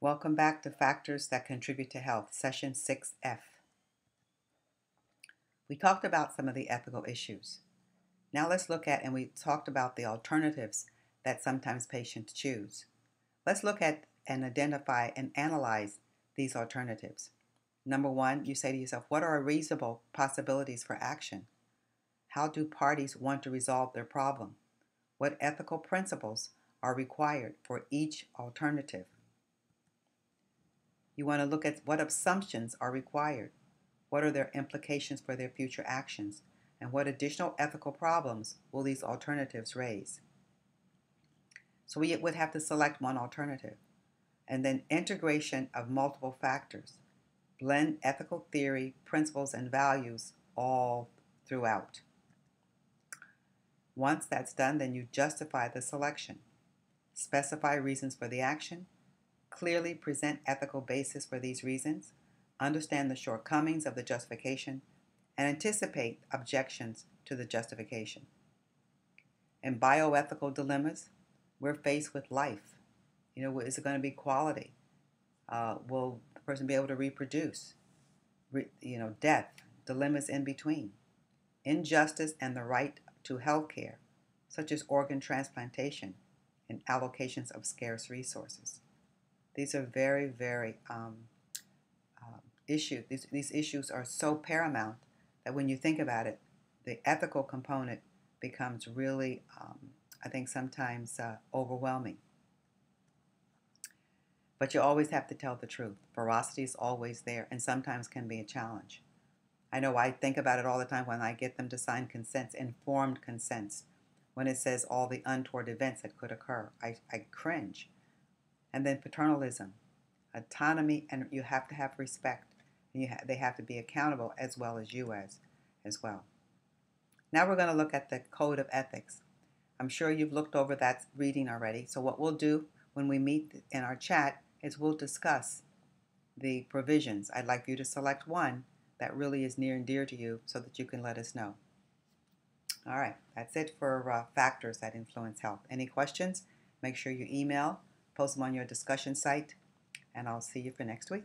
Welcome back to Factors That Contribute to Health, Session 6F. We talked about some of the ethical issues. Now let's look at, and we talked about the alternatives that sometimes patients choose. Let's look at and identify and analyze these alternatives. Number one, you say to yourself, what are reasonable possibilities for action? How do parties want to resolve their problem? What ethical principles are required for each alternative? You want to look at what assumptions are required, what are their implications for their future actions, and what additional ethical problems will these alternatives raise. So we would have to select one alternative, and then integration of multiple factors, blend ethical theory, principles, and values all throughout. Once that's done, then you justify the selection, specify reasons for the action, clearly present ethical basis for these reasons, understand the shortcomings of the justification, and anticipate objections to the justification. In bioethical dilemmas, we're faced with life. Is it going to be quality? Will the person be able to reproduce? Death, dilemmas in between. Injustice and the right to health care, such as organ transplantation and allocations of scarce resources. These are very, very issues. These issues are so paramount that when you think about it, the ethical component becomes really, I think, sometimes overwhelming. But you always have to tell the truth. Veracity is always there and sometimes can be a challenge. I know I think about it all the time when I get them to sign consents, informed consents, when it says all the untoward events that could occur. I cringe. And then paternalism, autonomy, and you have to have respect. They have to be accountable as well as you as well. Now we're going to look at the Code of Ethics. I'm sure you've looked over that reading already. So what we'll do when we meet in our chat is we'll discuss the provisions. I'd like you to select one that really is near and dear to you so that you can let us know. All right, that's it for factors that influence health. Any questions? Make sure you email, post them on your discussion site, and I'll see you for next week.